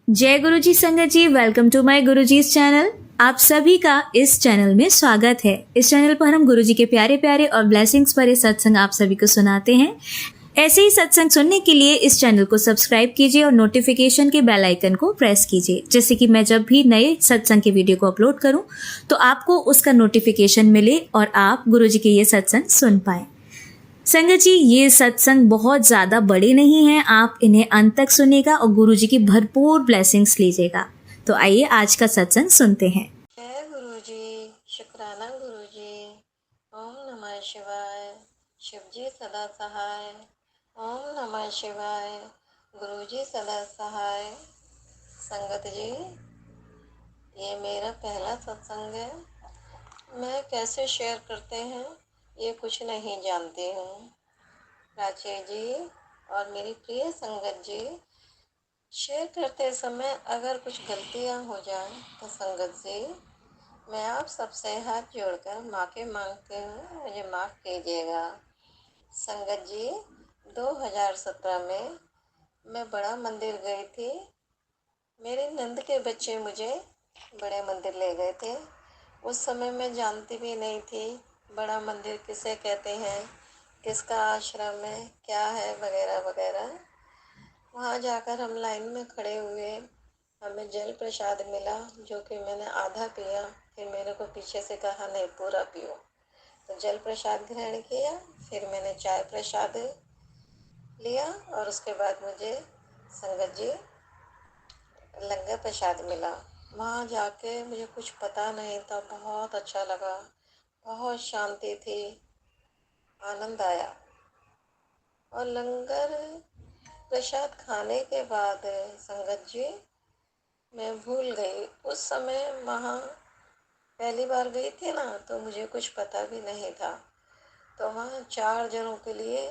जय गुरु जी संगत जी, welcome to my Guru ji channel. आप सभी का इस चैनल में स्वागत है। इस चैनल पर हम गुरु जी के प्यारे प्यारे और ब्लेसिंग्स भरे सत्संग आप सभी को सुनाते हैं। ऐसे ही सत्संग सुनने के लिए इस चैनल को सब्सक्राइब कीजिए और नोटिफिकेशन के बेल आइकन को प्रेस कीजिए, जिससे कि मैं जब भी नए सत्संग के वीडियो को अपलोड करूं तो आपको उसका नोटिफिकेशन मिले और आप गुरु जी के ये सत्संग सुन पाए। संगत जी, ये सत्संग बहुत ज़्यादा बड़े नहीं हैं, आप इन्हें अंत तक सुनिएगा और गुरु जी की भरपूर ब्लेसिंग्स लीजिएगा। तो आइए आज का सत्संग सुनते हैं। जय गुरु जी, शुक्राना गुरु जी। ओम नमः शिवाय। शिव जी सदा सहाय। ओम नमः शिवाय। गुरु जी सदा सहाय। संगत जी, ये मेरा पहला सत्संग है। मैं कैसे शेयर करते हैं ये कुछ नहीं जानती हूँ। प्राची जी और मेरी प्रिय संगत जी, शेयर करते समय अगर कुछ गलतियाँ हो जाएं तो संगत जी, मैं आप सबसे हाथ जोड़कर माफ़ी मांगती हूँ, मुझे माफ़ कीजिएगा। संगत जी, 2017 में मैं बड़ा मंदिर गई थी। मेरे नंद के बच्चे मुझे बड़े मंदिर ले गए थे। उस समय मैं जानती भी नहीं थी बड़ा मंदिर किसे कहते हैं, किसका आश्रम है, क्या है, वगैरह वगैरह। वहाँ जाकर हम लाइन में खड़े हुए, हमें जल प्रसाद मिला जो कि मैंने आधा पिया। फिर मेरे को पीछे से कहा नहीं, पूरा पियो। तो जल प्रसाद ग्रहण किया, फिर मैंने चाय प्रसाद लिया और उसके बाद मुझे संगत जी लंगर प्रसाद मिला। वहाँ जाके मुझे कुछ पता नहीं था, बहुत अच्छा लगा, बहुत शांति थी, आनंद आया। और लंगर प्रसाद खाने के बाद संगत जी मैं भूल गई। उस समय वहाँ पहली बार गई थी ना, तो मुझे कुछ पता भी नहीं था। तो वहाँ 4 जनों के लिए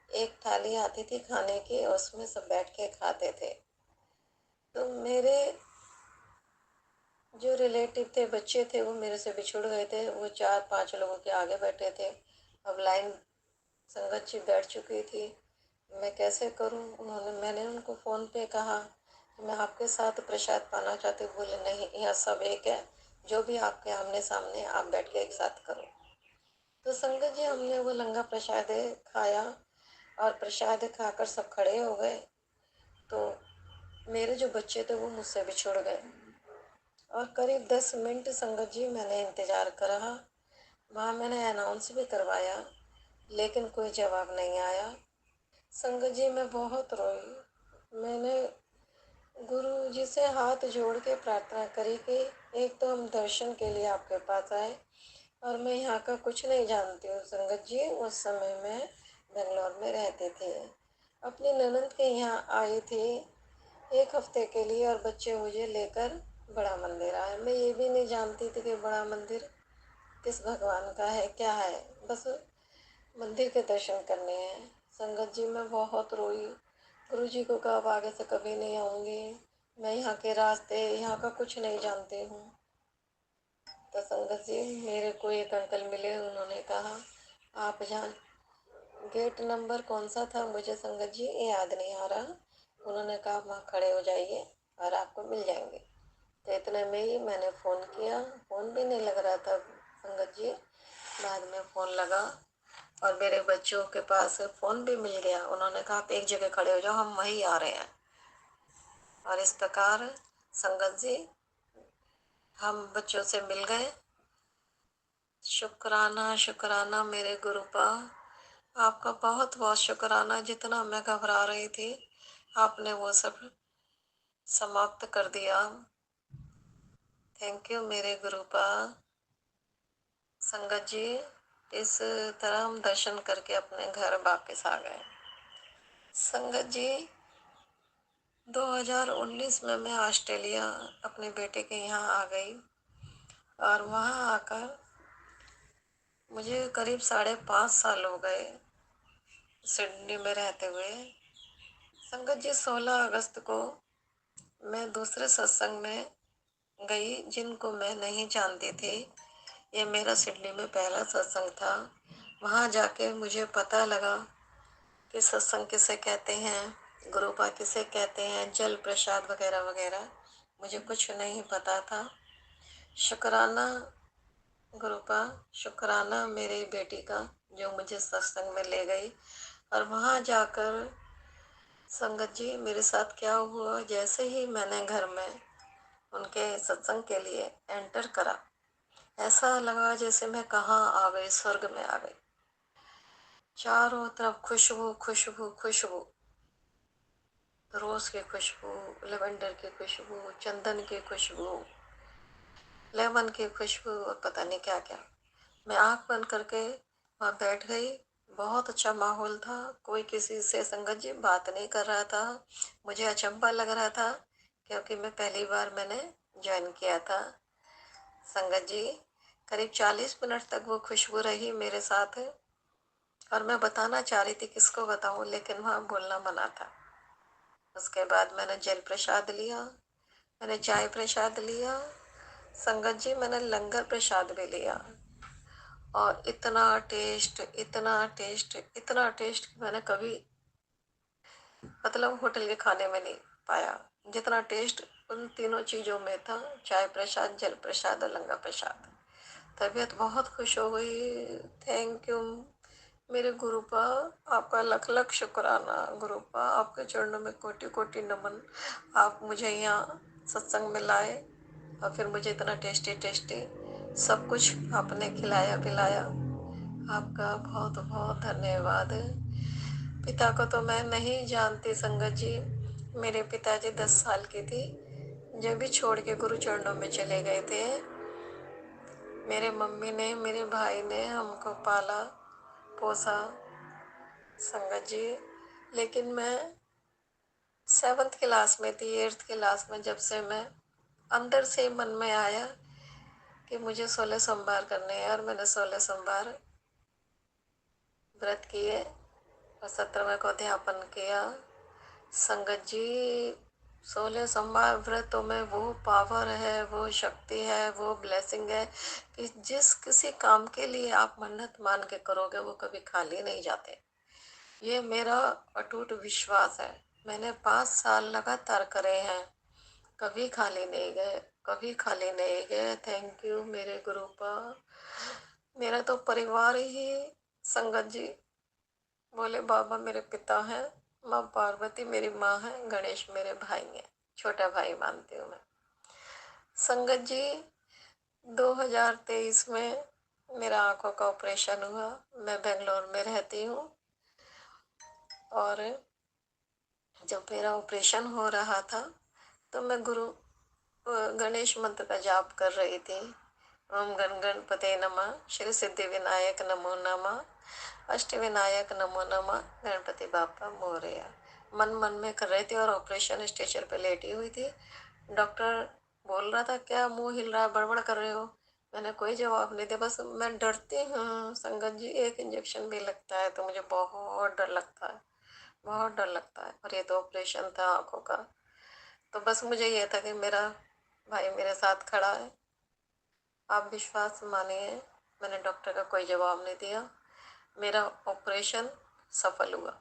एक थाली आती थी खाने की, उसमें सब बैठ के खाते थे। तो मेरे जो रिलेटिव थे, बच्चे थे, वो मेरे से बिछुड़ गए थे। वो 4-5 लोगों के आगे बैठे थे। अब लाइन संगत जी बैठ चुकी थी, मैं कैसे करूं? मैंने उनको फ़ोन पे कहा कि मैं आपके साथ प्रसाद पाना चाहती हूँ। बोले नहीं, यहाँ सब एक है, जो भी आपके आमने सामने आप बैठ के एक साथ करो। तो संगत जी, हमने वो लंगा प्रसाद खाया और प्रसाद खाकर सब खड़े हो गए। तो मेरे जो बच्चे थे वो मुझसे बिछुड़ गए और करीब 10 मिनट संगत जी मैंने इंतज़ार करा। वहाँ मैंने अनाउंस भी करवाया, लेकिन कोई जवाब नहीं आया। संगत जी, मैं बहुत रोई। मैंने गुरु जी से हाथ जोड़ के प्रार्थना करी कि एक तो हम दर्शन के लिए आपके पास आए और मैं यहाँ का कुछ नहीं जानती हूँ। संगत जी, उस समय मैं बेंगलोर में रहती थी, अपनी ननद के यहाँ आई थी 1 हफ्ते के लिए और बच्चे मुझे लेकर बड़ा मंदिर आए। मैं ये भी नहीं जानती थी कि बड़ा मंदिर किस भगवान का है, क्या है, बस मंदिर के दर्शन करने हैं। संगत जी, मैं बहुत रोई। गुरु जी को कहा अब आगे से कभी नहीं आऊँगी, मैं यहाँ के रास्ते, यहाँ का कुछ नहीं जानती हूँ। तो संगत जी, मेरे को एक अंकल मिले, उन्होंने कहा आप जहाँ, गेट नंबर कौन सा था मुझे संगत जी याद नहीं आ रहा, उन्होंने कहा वहाँ खड़े हो जाइए और आपको मिल जाएंगे। तो इतने में ही मैंने फ़ोन किया, फ़ोन भी नहीं लग रहा था संगत जी। बाद में फ़ोन लगा और मेरे बच्चों के पास फ़ोन भी मिल गया। उन्होंने कहा आप एक जगह खड़े हो जाओ, हम वहीं आ रहे हैं। और इस प्रकार संगत जी हम बच्चों से मिल गए। शुक्राना शुक्राना मेरे गुरुपा, आपका बहुत बहुत शुक्राना। जितना मैं घबरा रही थी, आपने वो सब समाप्त कर दिया। थैंक यू मेरे गुरुपा। संगत जी, इस तरह हम दर्शन करके अपने घर वापस आ गए। संगत जी, 2019 में मैं ऑस्ट्रेलिया अपने बेटे के यहाँ आ गई और वहाँ आकर मुझे करीब 5.5 साल हो गए सिडनी में रहते हुए। संगत जी, 16 अगस्त को मैं दूसरे सत्संग में गई जिनको मैं नहीं जानती थी। ये मेरा सिडनी में पहला सत्संग था। वहाँ जाके मुझे पता लगा कि सत्संग किसे कहते हैं, गुरुपा किसे कहते हैं, जल प्रसाद वगैरह वगैरह मुझे कुछ नहीं पता था। शुक्राना गुरुपा, शुक्राना मेरी बेटी का जो मुझे सत्संग में ले गई। और वहाँ जाकर संगत जी मेरे साथ क्या हुआ, जैसे ही मैंने घर में उनके सत्संग के लिए एंटर करा, ऐसा लगा जैसे मैं कहाँ आ गई, स्वर्ग में आ गई। चारों तरफ खुशबू खुशबू खुशबू, रोज की खुशबू, लेवेंडर की खुशबू, चंदन की खुशबू, लेमन की खुशबू और पता नहीं क्या क्या। मैं आंख बंद करके वहाँ बैठ गई। बहुत अच्छा माहौल था। कोई किसी से संगत जी बात नहीं कर रहा था। मुझे अचंभा लग रहा था क्योंकि मैं पहली बार मैंने ज्वाइन किया था। संगत जी करीब 40 मिनट तक वो खुशबू रही मेरे साथ। और मैं बताना चाह रही थी, किसको बताऊं, लेकिन वहाँ बोलना मना था। उसके बाद मैंने जल प्रसाद लिया, मैंने चाय प्रसाद लिया। संगत जी मैंने लंगर प्रसाद भी लिया। और इतना टेस्ट, इतना टेस्ट, इतना टेस्ट कि मैंने कभी मतलब होटल के खाने में नहीं पाया जितना टेस्ट उन तीनों चीज़ों में था। चाय प्रसाद, जल प्रसाद और लंगर प्रसाद। तबीयत बहुत खुश हो गई। थैंक यू मेरे गुरुपा, आपका लख लख शुक्राना। गुरुपा आपके चरणों में कोटि कोटि नमन। आप मुझे यहाँ सत्संग में लाए और फिर मुझे इतना टेस्टी टेस्टी सब कुछ आपने खिलाया पिलाया। आपका बहुत बहुत धन्यवाद। पिता को तो मैं नहीं जानती संगत जी। मेरे पिताजी 10 साल की थी जब भी छोड़ के गुरु चरणों में चले गए थे। मेरे मम्मी ने, मेरे भाई ने हमको पाला पोसा संगत जी। लेकिन मैं 7th क्लास में थी, 8th क्लास में, जब से मैं अंदर से मन में आया कि मुझे 16 सोमवार करने हैं और मैंने 16 सोमवार व्रत किए और 17वें को अध्यापन किया। संगत जी 16 सोमवार व्रतों में वो पावर है, वो शक्ति है, वो ब्लेसिंग है कि जिस किसी काम के लिए आप मन्नत मान के करोगे वो कभी खाली नहीं जाते। ये मेरा अटूट विश्वास है। मैंने 5 साल लगातार करे हैं, कभी खाली नहीं गए, कभी खाली नहीं गए। थैंक यू मेरे गुरुपा। मेरा तो परिवार ही संगत जी, बोले बाबा मेरे पिता हैं, माँ पार्वती मेरी माँ है, गणेश मेरे भाई हैं, छोटा भाई मानती हूँ मैं। संगत जी 2023 में मेरा आंखों का ऑपरेशन हुआ। मैं बेंगलोर में रहती हूँ और जब मेरा ऑपरेशन हो रहा था तो मैं गणेश मंत्र का जाप कर रही थी। ओम गण गणपते नमः, श्री सिद्धि विनायक नमो नमः, अष्ट विनायक नमो नमः, गणपति बापा मोरया मन मन में कर रही थी। और ऑपरेशन स्ट्रेचर पे लेटी हुई थी। डॉक्टर बोल रहा था क्या मुंह हिल रहा है, बड़बड़ कर रहे हो। मैंने कोई जवाब नहीं दिया। बस मैं डरती हूँ संगत जी, एक इंजेक्शन भी लगता है तो मुझे बहुत डर लगता है, बहुत डर लगता है। और ये तो ऑपरेशन था आँखों का, तो बस मुझे ये था कि मेरा भाई मेरे साथ खड़ा है। आप विश्वास मानिए, मैंने डॉक्टर का कोई जवाब नहीं दिया। मेरा ऑपरेशन सफल हुआ।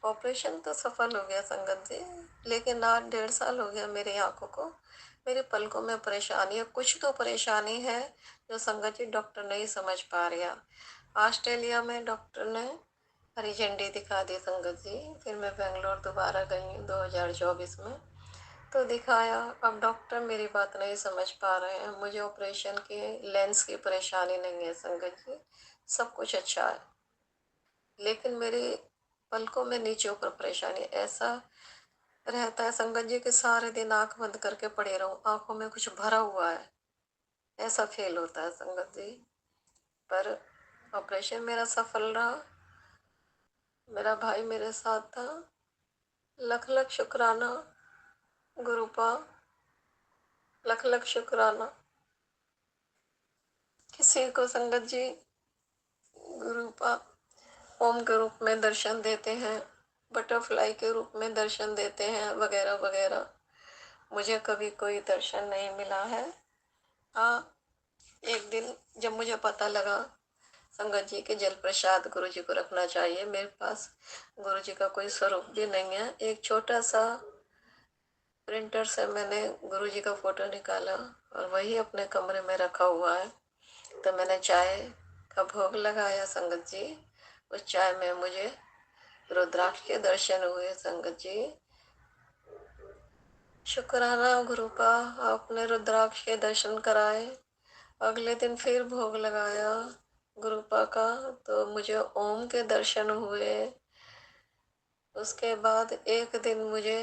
ऑपरेशन तो सफल हो गया संगत जी, लेकिन आज 1.5 साल हो गया मेरी आंखों को, मेरे पलकों में परेशानी है। कुछ तो परेशानी है जो संगत जी डॉक्टर नहीं समझ पा रहा। ऑस्ट्रेलिया में डॉक्टर ने हरी झंडी दिखा दी संगत जी। फिर मैं बेंगलोर दोबारा गई 2024 में, तो दिखाया। अब डॉक्टर मेरी बात नहीं समझ पा रहे हैं। मुझे ऑपरेशन की लेंस की परेशानी नहीं है संगत जी, सब कुछ अच्छा है, लेकिन मेरी पलकों में नीचे ऊपर परेशानी है। ऐसा रहता है संगत जी कि सारे दिन आंख बंद करके पड़े रहूं, आंखों में कुछ भरा हुआ है, ऐसा फील होता है संगत जी। पर ऑपरेशन मेरा सफल रहा, मेरा भाई मेरे साथ था। लख लख शुक्राना गुरुपा, लख लख शुक्राना। किसी को संगत जी गुरुपा ओम के रूप में दर्शन देते हैं, बटरफ्लाई के रूप में दर्शन देते हैं, वगैरह वगैरह। मुझे कभी कोई दर्शन नहीं मिला है। हाँ, एक दिन जब मुझे पता लगा संगत जी के जल प्रसाद गुरु जी को रखना चाहिए। मेरे पास गुरु जी का कोई स्वरूप भी नहीं है। एक छोटा सा प्रिंटर से मैंने गुरु जी का फोटो निकाला और वही अपने कमरे में रखा हुआ है। तो मैंने चाय का भोग लगाया संगत जी। उस चाय में मुझे रुद्राक्ष के दर्शन हुए संगत जी। शुक्राना गुरु का, आपने रुद्राक्ष के दर्शन कराए। अगले दिन फिर भोग लगाया गुरुपा का, तो मुझे ओम के दर्शन हुए। उसके बाद एक दिन मुझे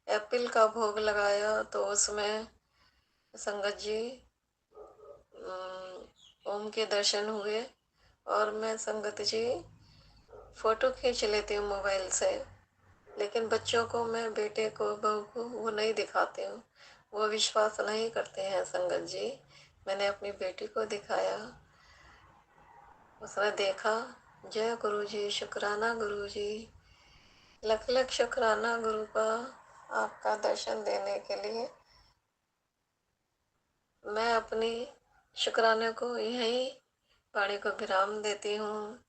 एप्पल का भोग लगाया, तो उसमें संगत जी ओम के दर्शन हुए। और मैं संगत जी फोटो खींच लेती हूँ मोबाइल से, लेकिन बच्चों को, मैं बेटे को, बहू को वो नहीं दिखाती हूँ। वो विश्वास नहीं करते हैं संगत जी। मैंने अपनी बेटी को दिखाया, उसने देखा। जय गुरु जी, शुक्राना गुरु जी, लख लख शुक्राना गुरु का, आपका दर्शन देने के लिए। मैं अपनी शुक्राने को यहीं वाणी को विराम देती हूँ।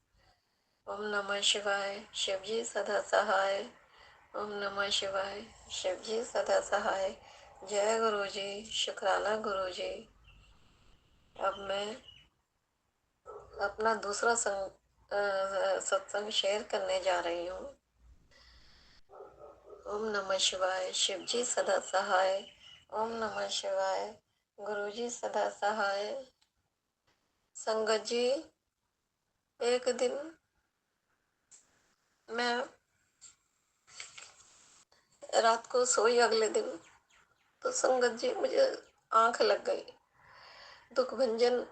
ओम नमः शिवाय, शिव जी सदा सहाय। ओम नमः शिवाय, शिव जी सदा सहाय। जय गुरु जी, शुक्राना गुरु जी। अब मैं अपना दूसरा सत्संग शेयर करने जा रही हूँ। ओम नमः शिवाय, शिव जी सदा सहाय। ओम नमः शिवाय, गुरु जी सदा सहाय। संगत जी, एक दिन मैं रात को सोई, अगले दिन तो संगत जी मुझे आंख लग गई। दुख भंजन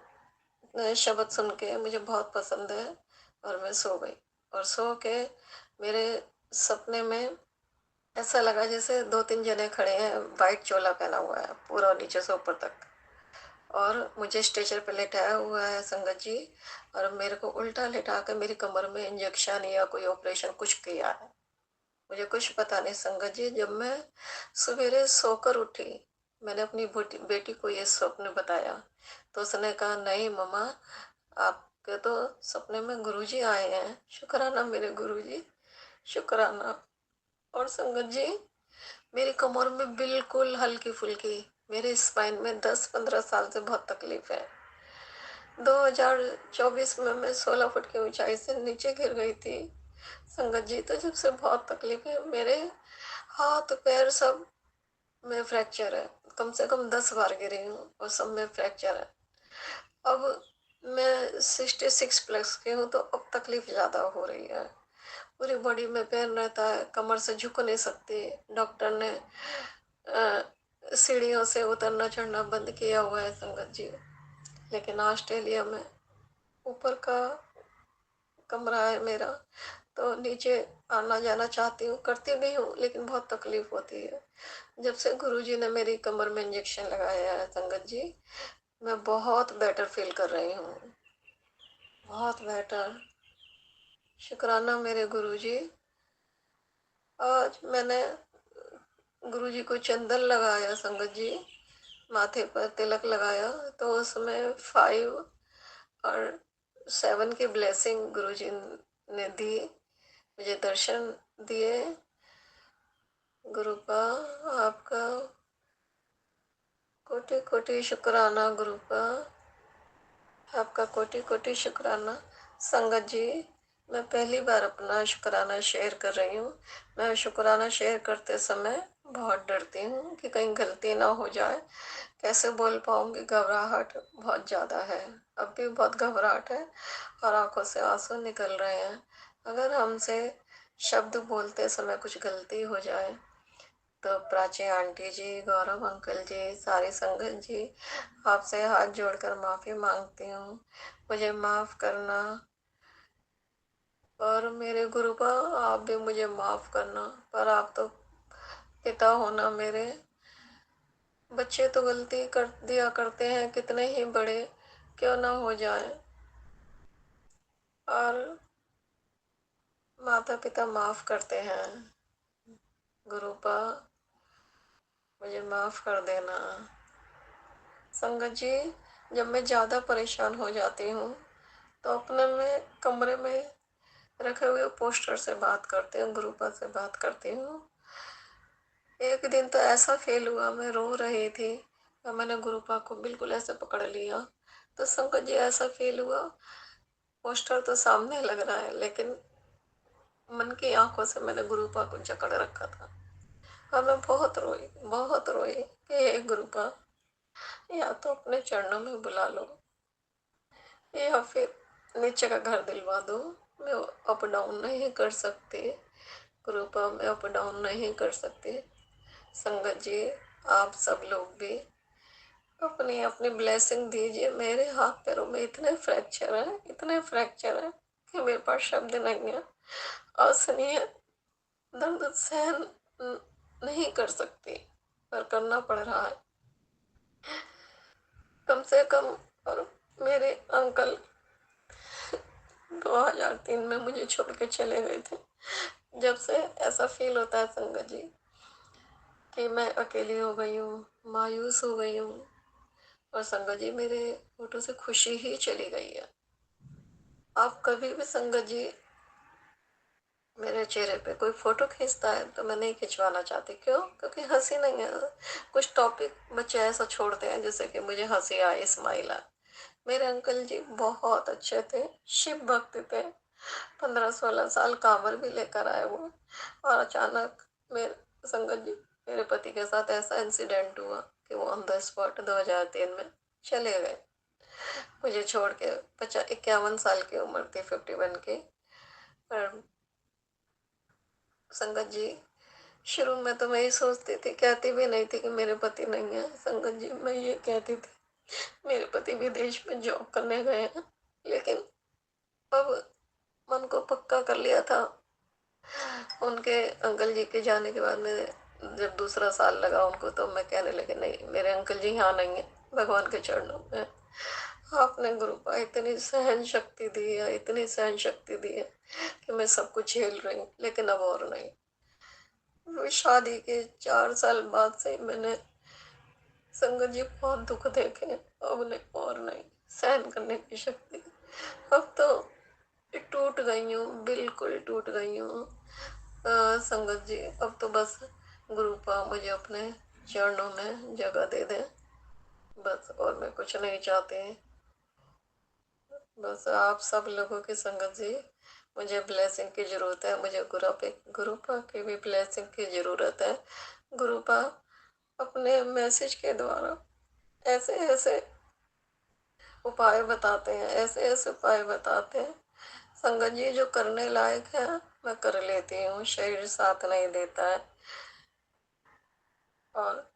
शब्द सुन के मुझे बहुत पसंद है, और मैं सो गई। और सो के मेरे सपने में ऐसा लगा जैसे 2-3 जने खड़े हैं, वाइट चोला पहना हुआ है पूरा नीचे से ऊपर तक, और मुझे स्ट्रेचर पे लेटाया हुआ है संगत जी। और मेरे को उल्टा लेटा कर मेरी कमर में इंजेक्शन या कोई ऑपरेशन कुछ किया है, मुझे कुछ पता नहीं संगत जी। जब मैं सवेरे सोकर उठी, मैंने अपनी बेटी को ये स्वप्न बताया, तो उसने कहा, नहीं मम्मा, आपके तो सपने में गुरुजी आए हैं। शुक्राना मेरे गुरुजी, शुक्राना। और संगत जी, मेरी कमर में बिल्कुल हल्की फुल्की, मेरे स्पाइन में 10-15 साल से बहुत तकलीफ है। 2024 में मैं 16 फुट की ऊंचाई से नीचे गिर गई थी संगत जी। तो जब से बहुत तकलीफ है, मेरे हाथ पैर सब में फ्रैक्चर है। कम से कम 10 बार गिरी हूँ और सब में फ्रैक्चर है। अब मैं 66 प्लस की हूँ, तो अब तकलीफ ज़्यादा हो रही है। पूरी बॉडी में पेन रहता है, कमर से झुक नहीं सकती। डॉक्टर ने सीढ़ियों से उतरना चढ़ना बंद किया हुआ है संगत जी। लेकिन ऑस्ट्रेलिया में ऊपर का कमरा है मेरा, तो नीचे आना जाना चाहती हूँ, करती भी हूँ, लेकिन बहुत तकलीफ होती है। जब से गुरुजी ने मेरी कमर में इंजेक्शन लगाया है संगत जी, मैं बहुत बेटर फील कर रही हूँ, बहुत बेटर। शुक्राना मेरे गुरुजी। आज मैंने गुरुजी को चंदन लगाया संगत जी, माथे पर तिलक लगाया, तो उसमें 5 और 7 की ब्लेसिंग गुरुजी ने दी, मुझे दर्शन दिए। गुरु का, आपका कोटि कोटि शुक्राना गुरु का, आपका कोटि कोटि शुक्राना। संगत जी, मैं पहली बार अपना शुक्राना शेयर कर रही हूँ। मैं शुक्राना शेयर करते समय बहुत डरती हूँ कि कहीं गलती ना हो जाए, कैसे बोल पाऊँगी, घबराहट बहुत ज़्यादा है। अब भी बहुत घबराहट है और आंखों से आंसू निकल रहे हैं। अगर हमसे शब्द बोलते समय कुछ गलती हो जाए, तो प्राची आंटी जी, गौरव अंकल जी, सारी संगत जी, आपसे हाथ जोड़कर माफ़ी मांगती हूँ, मुझे माफ़ करना। और मेरे गुरु का, आप भी मुझे माफ़ करना। पर आप तो पिता हो ना मेरे। बच्चे तो गलती कर दिया करते हैं, कितने ही बड़े क्यों ना हो जाए, और माता पिता माफ़ करते हैं। गुरु पा, मुझे माफ़ कर देना। संगत जी, जब मैं ज़्यादा परेशान हो जाती हूँ, तो अपने में कमरे में रखे हुए पोस्टर से बात करती हूँ, गुरुपा से बात करती हूँ। एक दिन तो ऐसा फील हुआ, मैं रो रही थी और मैंने गुरुपा को बिल्कुल ऐसे पकड़ लिया। तो संकट जी ऐसा फील हुआ, पोस्टर तो सामने लग रहा है लेकिन मन की आंखों से मैंने गुरुपा को जकड़ रखा था। और मैं बहुत रोई कि हे गुरुपा, या तो अपने चरणों में बुला लो या फिर नीचे का घर दिलवा दो। मैं अप डाउन नहीं कर सकती गुरुपा, मैं अप डाउन नहीं कर सकती। संगत जी, आप सब लोग भी अपनी अपनी ब्लेसिंग दीजिए। मेरे हाथ पैरों में इतने फ्रैक्चर है, इतने फ्रैक्चर है कि मेरे पास शब्द नहीं है। असहनीय दर्द सहन नहीं कर सकती, पर करना पड़ रहा है कम से कम। और मेरे अंकल 2003 में मुझे छोड़ के चले गए थे। जब से ऐसा फील होता है संगत जी कि मैं अकेली हो गई हूँ, मायूस हो गई हूँ। और संगत जी, मेरे फोटो से खुशी ही चली गई है। आप कभी भी संगत जी मेरे चेहरे पे कोई फोटो खींचता है तो मैं नहीं खिंचवाना चाहती। क्यों? क्योंकि हंसी नहीं है। कुछ टॉपिक बच्चे ऐसा छोड़ते हैं जैसे कि मुझे हंसी आए, स्माइल आए। मेरे अंकल जी बहुत अच्छे थे, शिव भक्त थे। 15-16 साल कांवर भी लेकर आए वो। और अचानक मेरे संगत जी, मेरे पति के साथ ऐसा इंसिडेंट हुआ कि वो ऑन द स्पॉट 2003 में चले गए, मुझे छोड़ के। 51 साल की उम्र थी, 51 की। पर संगत जी, शुरू में तो मैं ये सोचती थी, कहती भी नहीं थी कि मेरे पति नहीं है। संगत जी, मैं ये कहती थी मेरे पति विदेश में जॉब करने गए हैं। लेकिन अब मन को पक्का कर लिया था। उनके अंकल जी के जाने के बाद में जब दूसरा साल लगा उनको, तो मैं कहने लगी नहीं, मेरे अंकल जी यहाँ नहीं है, भगवान के चरणों में। आपने गुरुपा इतनी सहन शक्ति दी है, इतनी सहन शक्ति दी है कि मैं सब कुछ झेल रही हूँ। लेकिन अब और नहीं। वो शादी के 4 साल बाद से मैंने संगत जी बहुत दुख देखे। अब नहीं, और नहीं सहन करने की शक्ति। अब तो टूट गई हूँ, बिल्कुल टूट गई हूँ। संगत जी, अब तो बस गुरुपा मुझे अपने चरणों में जगह दे दे, बस। और मैं कुछ नहीं चाहती। बस आप सब लोगों की संगत जी, मुझे ब्लेसिंग की ज़रूरत है। मुझे गुरुपा की भी ब्लेसिंग की ज़रूरत है। गुरुपा अपने मैसेज के द्वारा ऐसे ऐसे उपाय बताते हैं, ऐसे ऐसे उपाय बताते हैं संगत जी, जो करने लायक है मैं कर लेती हूँ। शरीर साथ नहीं देता है। और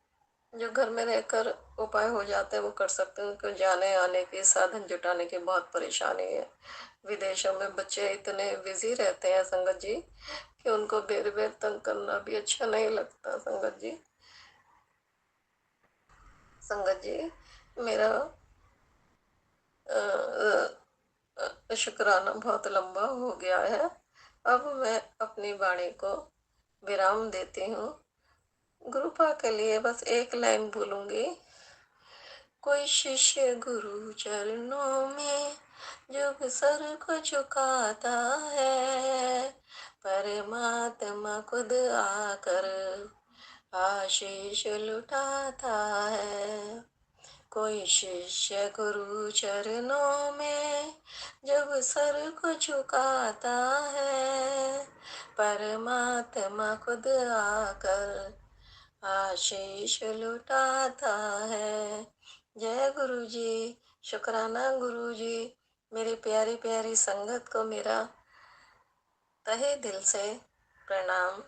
जो घर में रहकर उपाय हो जाते हैं वो कर सकते हैं। उनको जाने आने की, साधन जुटाने की बहुत परेशानी है। विदेशों में बच्चे इतने बिजी रहते हैं संगत जी कि उनको बेर बेर तंग करना भी अच्छा नहीं लगता। संगत जी, मेरा शुक्राना बहुत लंबा हो गया है। अब मैं अपनी वाणी को विराम देती हूँ। गुरुपा के लिए बस एक लाइन बोलूंगी। कोई शिष्य गुरु चरणों में जो सर को झुकाता है, परमात्मा खुद आकर आशीष लुटाता है। कोई शिष्य गुरु चरणों में जब सर को झुकाता है, परमात्मा खुद आकर आशीष लुटाता है। जय गुरु जी, शुक्राना गुरु जी। मेरी प्यारी प्यारी संगत को मेरा तहे दिल से प्रणाम।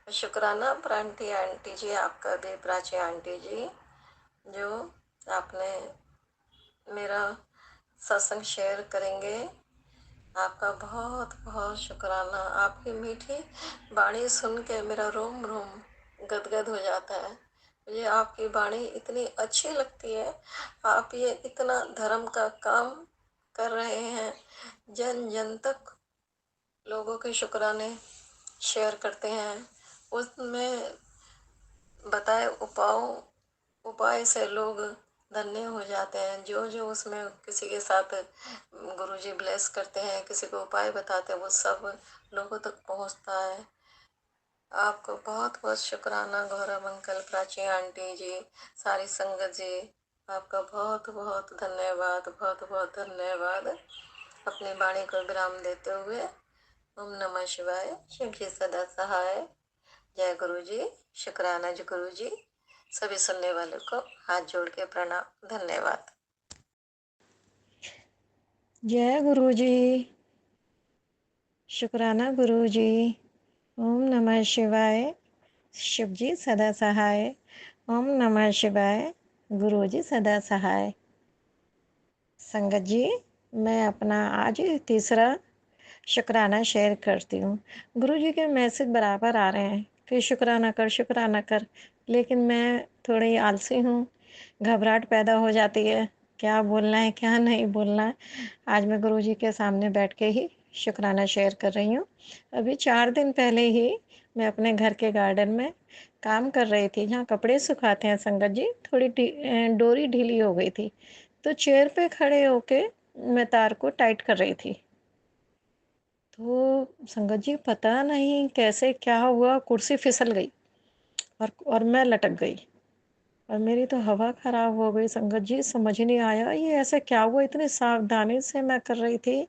शुक्राना प्रांति आंटी जी, आपका भी, प्राची आंटी जी, जो आपने मेरा सत्संग शेयर करेंगे। आपका बहुत बहुत शुक्राना। आपकी मीठी वाणी सुन के मेरा रोम रोम गदगद हो जाता है। मुझे आपकी वाणी इतनी अच्छी लगती है। आप ये इतना धर्म का काम कर रहे हैं, जन जन तक लोगों के शुक्राने शेयर करते हैं। उसमें बताए उपाय से लोग धन्य हो जाते हैं। जो जो उसमें किसी के साथ गुरुजी ब्लेस करते हैं, किसी को उपाय बताते हैं, वो सब लोगों तक पहुंचता है। आपको बहुत बहुत शुक्राना गौरव अंकल, प्राची आंटी जी, सारी संगत जी, आपका बहुत बहुत धन्यवाद, बहुत बहुत धन्यवाद। अपनी वाणी को विराम देते हुए ओम नमः शिवाय, शिव जी सदा सहाय, जय गुरु जी, शुक्राना जी गुरु जी। सभी सुनने वालों को हाथ जोड़ के प्रणाम, धन्यवाद। जय गुरु जी, शुक्राना गुरु जी। ओम नमः शिवाय, शिव जी सदा सहाय। ओम नमः शिवाय, गुरु जी सदा सहाय। संगत जी, मैं अपना आज तीसरा शुक्राना शेयर करती हूँ। गुरु जी के मैसेज बराबर आ रहे हैं कि शुक्राना कर, शुक्राना कर, लेकिन मैं थोड़ी आलसी हूँ। घबराहट पैदा हो जाती है, क्या बोलना है क्या नहीं बोलना है। आज मैं गुरु जी के सामने बैठ के ही शुक्राना शेयर कर रही हूँ। अभी 4 दिन पहले ही मैं अपने घर के गार्डन में काम कर रही थी, जहाँ कपड़े सुखाते हैं संगत जी। थोड़ी डोरी ढीली हो गई थी, तो चेयर पे खड़े होके मैं तार को टाइट कर रही थी। तो संगत जी पता नहीं कैसे क्या हुआ, कुर्सी फिसल गई और मैं लटक गई और मेरी तो हवा ख़राब हो गई। संगत जी समझ नहीं आया ये ऐसे क्या हुआ, इतनी सावधानी से मैं कर रही थी,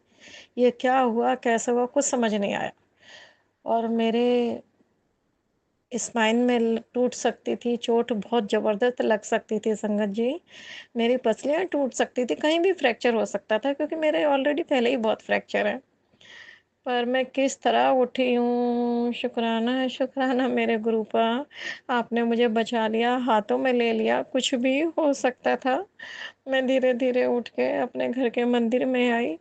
ये क्या हुआ कैसे हुआ कुछ समझ नहीं आया। और मेरे स्पाइन में टूट सकती थी, चोट बहुत ज़बरदस्त लग सकती थी संगत जी। मेरी पसलियाँ टूट सकती थी, कहीं भी फ्रैक्चर हो सकता था, क्योंकि मेरे ऑलरेडी पहले ही बहुत फ्रैक्चर है। पर मैं किस तरह उठी हूँ, शुक्राना है शुक्राना मेरे गुरु का, आपने मुझे बचा लिया, हाथों में ले लिया, कुछ भी हो सकता था। मैं धीरे-धीरे उठ के अपने घर के मंदिर में आई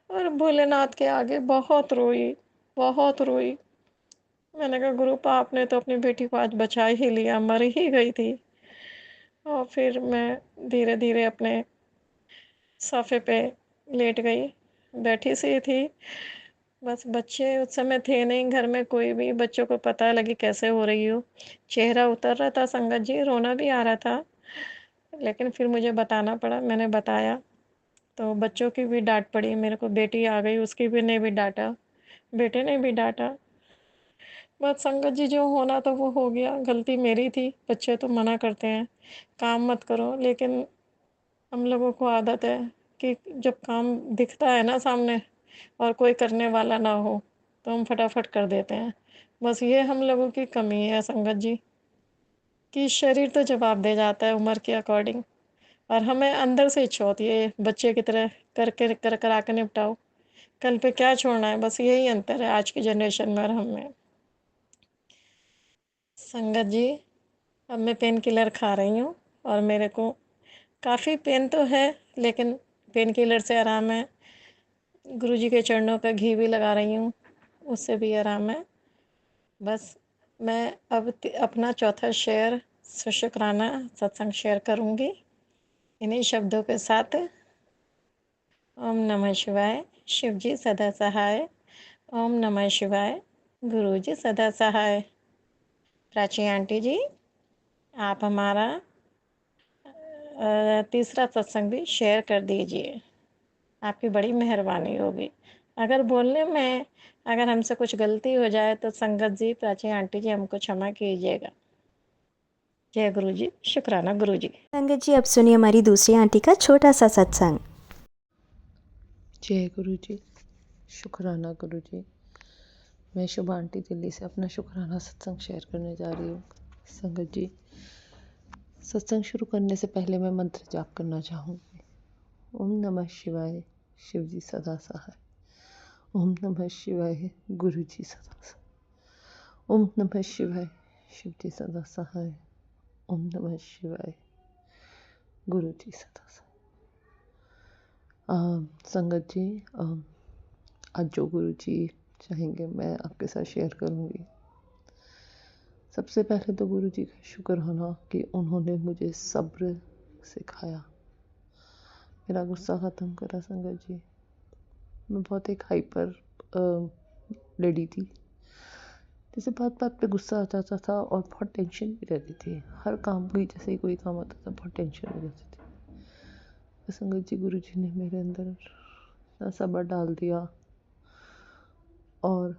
और भोलेनाथ के आगे बहुत रोई, बहुत रोई। मैंने कहा गुरु आपने तो अपनी बेटी को आज बचा ही लिया, मर ही गई थी। और फिर मैं धीरे-धीरे अपने सोफ़े पे लेट गई, बैठी सी थी। बस बच्चे उस समय थे नहीं घर में कोई भी, बच्चों को पता लगी कैसे हो रही हूँ। चेहरा उतर रहा था संगत जी, रोना भी आ रहा था, लेकिन फिर मुझे बताना पड़ा, मैंने बताया। तो बच्चों की भी डाँट पड़ी, मेरे को बेटी आ गई उसकी भी ने भी डाँटा, बेटे ने भी डाँटा। बस संगत जी जो होना था वो हो गया, गलती मेरी थी। बच्चे तो मना करते हैं, काम मत करो, लेकिन हम लोगों को आदत है कि जब काम दिखता है ना सामने और कोई करने वाला ना हो, तो हम फटाफट कर देते हैं। बस ये हम लोगों की कमी है संगत जी, कि शरीर तो जवाब दे जाता है उम्र के अकॉर्डिंग, और हमें अंदर से इच्छा होती है बच्चे की तरह कर करा के निपटाओ, कल पे क्या छोड़ना है। बस यही अंतर है आज की जनरेशन में और हम में। संगत जी, अब मैं पेन किलर खा रही हूँ और मेरे को काफ़ी पेन तो है, लेकिन पेन किलर से आराम है। गुरुजी के चरणों का घी भी लगा रही हूँ, उससे भी आराम है। बस मैं अब अपना चौथा शेयर शुक्राना सत्संग शेयर करूँगी इन्हीं शब्दों के साथ। ओम नमः शिवाय, शिव जी सदा सहाय। ओम नमः शिवाय, गुरु जी सदा सहाय। प्राची आंटी जी, आप हमारा तीसरा सत्संग भी शेयर कर दीजिए, आपकी बड़ी मेहरबानी होगी। अगर बोलने में अगर हमसे कुछ गलती हो जाए तो संगत जी, प्राची आंटी जी हमको क्षमा कीजिएगा। जय गुरु जी, शुक्राना गुरु जी। संगत जी अब सुनिए हमारी दूसरी आंटी का छोटा सा सत्संग। जय गुरु जी, शुक्राना गुरु जी। मैं शुभ आंटी दिल्ली से अपना शुक्राना सत्संग शेयर करने जा रही हूँ। संगत जी, सत्संग शुरू करने से पहले मैं मंत्र जाप करना चाहूँगी। ओम नमः शिवाय, शिव जी सदा सहाय। ओम नमः शिवाय, गुरु जी सदा सहाय। ओम नमः शिवाय, शिव जी सदा सहाय। ओम नमः शिवाय, गुरु जी सदा सहाय। संगत जी, आज जो गुरु जी चाहेंगे मैं आपके साथ शेयर करूँगी। सबसे पहले तो गुरु जी का शुक्र होना कि उन्होंने मुझे सब्र सिखाया, मेरा गुस्सा ख़त्म करा। संगत जी, मैं बहुत एक हाइपर लेडी थी, जैसे बात बात पे गुस्सा आ जाता था और बहुत टेंशन भी रहती थी। हर काम की जैसे ही कोई काम आता था बहुत टेंशन हो जाती थी। तो संगत जी, गुरु जी ने मेरे अंदर इतना सब्र डाल दिया। और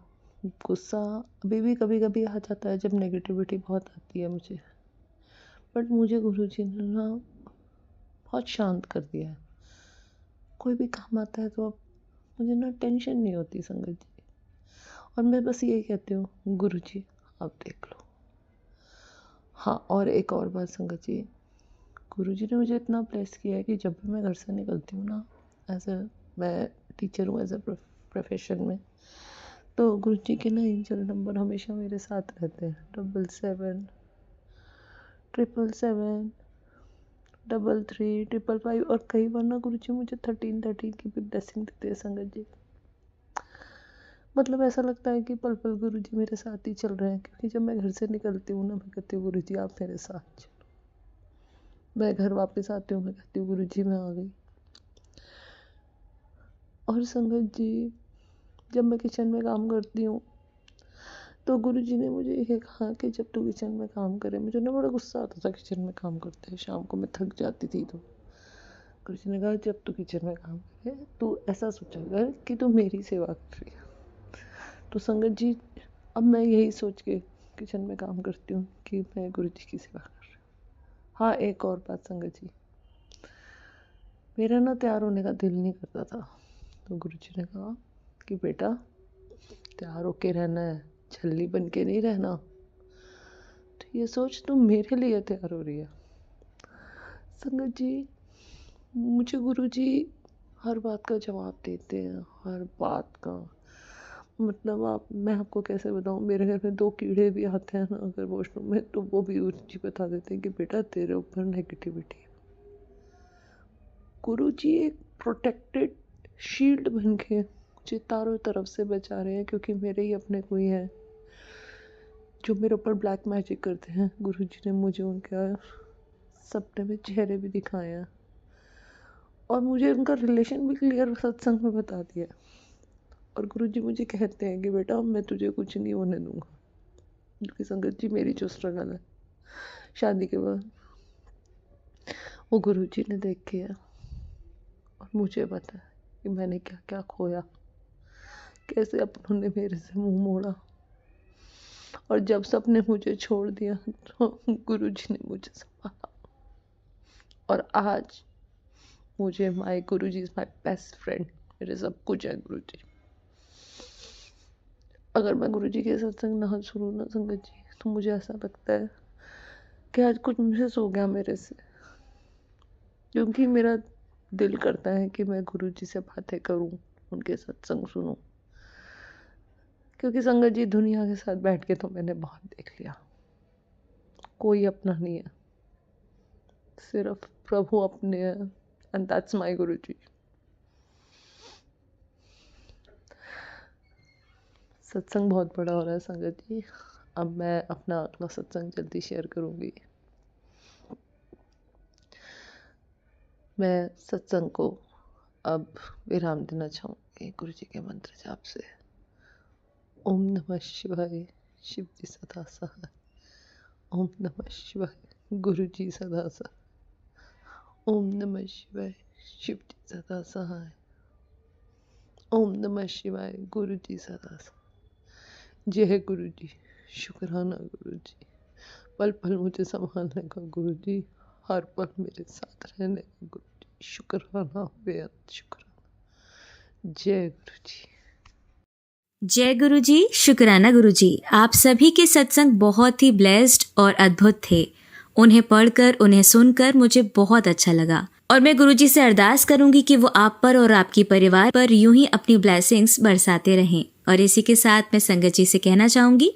गुस्सा अभी भी कभी कभी आ जाता है जब नेगेटिविटी बहुत आती है मुझे, बट मुझे गुरु जी ने ना बहुत शांत कर दिया है। कोई भी काम आता है तो अब मुझे ना टेंशन नहीं होती संगत जी। और मैं बस यही कहती हूँ, गुरु जी आप देख लो। हाँ, और एक और बात संगत जी, गुरु जी ने मुझे इतना ब्लेस किया है कि जब भी मैं घर से निकलती हूँ ना, मैं टीचर हूँ एज ए प्रोफेशन में, तो गुरु जी के ना एंजल नंबर हमेशा मेरे साथ रहते हैं। 77 777 33 555। और कई बार ना गुरु जी मुझे 13 की भी ब्लेसिंग देते हैं संगत जी। मतलब ऐसा लगता है कि पल पल गुरु जी मेरे साथ ही चल रहे हैं, क्योंकि जब मैं घर से निकलती हूँ ना, मैं कहती हूँ गुरु जी आप मेरे साथ चलो। मैं घर वापस आती हूँ, मैं कहती हूँ गुरु जी मैं आ गई। और संगत जी, जब मैं किचन में काम करती हूँ तो गुरु जी ने मुझे ये कहा कि जब तू किचन में काम करे, मुझे ना बड़ा गुस्सा आता था किचन में काम करते हुए, शाम को मैं थक जाती थी। तो गुरु जी ने कहा जब तू किचन में काम करे तू ऐसा सोचा कर कि तू मेरी सेवा कर रही है। तो संगत जी, अब मैं यही सोच के किचन में काम करती हूँ कि मैं गुरु जी की सेवा कर रही हूँ। हाँ, एक और बात संगत जी, मेरा ना तैयार होने का दिल नहीं करता था, तो गुरु जी ने कहा कि बेटा तैयार होके रहना है, छल्ली बन के नहीं रहना। तो ये सोच तुम मेरे लिए तैयार हो रही है। संगत जी, मुझे गुरु जी हर बात का जवाब देते हैं, हर बात का। मतलब मैं आपको कैसे बताऊँ, मेरे घर में 2 कीड़े भी आते हैं ना अगर वॉशरूम में, तो वो भी गुरु जी बता देते हैं कि बेटा तेरे ऊपर नेगेटिविटी है। गुरु जी एक प्रोटेक्टेड शील्ड बन के मुझे चारों तरफ से बचा रहे हैं, क्योंकि मेरे ही अपने कोई हैं जो मेरे ऊपर ब्लैक मैजिक करते हैं। गुरु जी ने मुझे उनका सपने में चेहरे भी दिखाए हैं, और मुझे उनका रिलेशन भी क्लियर सत्संग में बता दिया। और गुरु जी मुझे कहते हैं कि बेटा मैं तुझे कुछ नहीं होने दूंगा, क्योंकि संगत जी मेरी जो स्ट्रगल है शादी के बाद, वो गुरु जी ने देखी है। और मुझे पता है कि मैंने क्या क्या खोया, कैसे अपनों ने मेरे से मुंह मोड़ा, और जब सबने मुझे छोड़ दिया तो गुरु जी ने मुझे संभाला। और आज मुझे my Guru ji is my best friend, मेरे सब कुछ है गुरु जी। अगर मैं गुरु जी के सत्संग ना सुनूं ना संगत जी, तो मुझे ऐसा लगता है कि आज कुछ मिस हो गया मेरे से, क्योंकि मेरा दिल करता है कि मैं गुरु जी से बातें करूं, उनके सत्संग सुनूं। क्योंकि संगत जी, दुनिया के साथ बैठ के तो मैंने बहुत देख लिया, कोई अपना नहीं है, सिर्फ प्रभु अपने हैं, एंड दैट्स माय गुरु जी। सत्संग बहुत बड़ा हो रहा है संगत जी, अब मैं अपना अगला सत्संग जल्दी शेयर करूंगी। मैं सत्संग को अब विराम देना चाहूँगी गुरु जी के मंत्र जाप से। ओम नमः शिवाय, शिव जी सदा सहाय। ओम नमः शिवाय, गुरु जी सदा सहाय। ओम नमः शिवाय, शिव जी सदा सहाय। ओम नमः शिवाय, गुरु जी सदा सहाय। जय गुरु जी, शुक्राना गुरु जी, पल पल मुझे संभालने का गुरु जी, हर पल मेरे साथ रहने का गुरु जी, शुक्राना बेअंत शुक्राना। जय गुरु जी। जय गुरु जी, शुक्राना गुरु जी। आप सभी के सत्संग बहुत ही ब्लेस्ड और अद्भुत थे। उन्हें पढ़कर, उन्हें सुनकर मुझे बहुत अच्छा लगा, और मैं गुरु जी से अरदास करूंगी कि वो आप पर और आपकी परिवार पर यूं ही अपनी ब्लेसिंग्स बरसाते रहें। और इसी के साथ मैं संगत जी से कहना चाहूंगी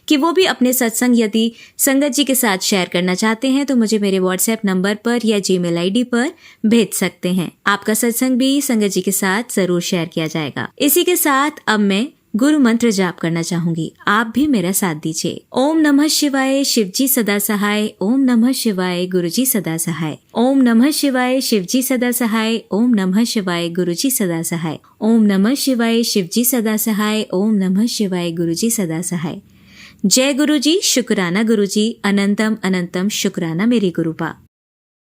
कि वो भी अपने सत्संग यदि संगत जी के साथ शेयर करना चाहते हैं तो मुझे मेरे व्हाट्सएप नंबर पर या जीमेल आईडी पर भेज सकते हैं। आपका सत्संग भी संगत जी के साथ जरूर शेयर किया जाएगा। इसी के साथ अब मैं गुरु मंत्र जाप करना चाहूंगी, आप भी मेरा साथ दीजिए। ओम नमः शिवाय, शिव जी सदा सहाय। ओम नमः शिवाय, गुरु जी सदा सहाय। ओम नमः शिवाय, शिव जी सदा सहाय। ओम नमः शिवाय, गुरु जी सदा सहाय। ओम नमः शिवाय, शिव जी सदा सहाय। ओम नमः शिवाय, गुरु जी सदा सहाय। जय गुरु जी, शुक्राना गुरु जी, अनंतम अनंतम शुक्राना मेरे गुरुपा।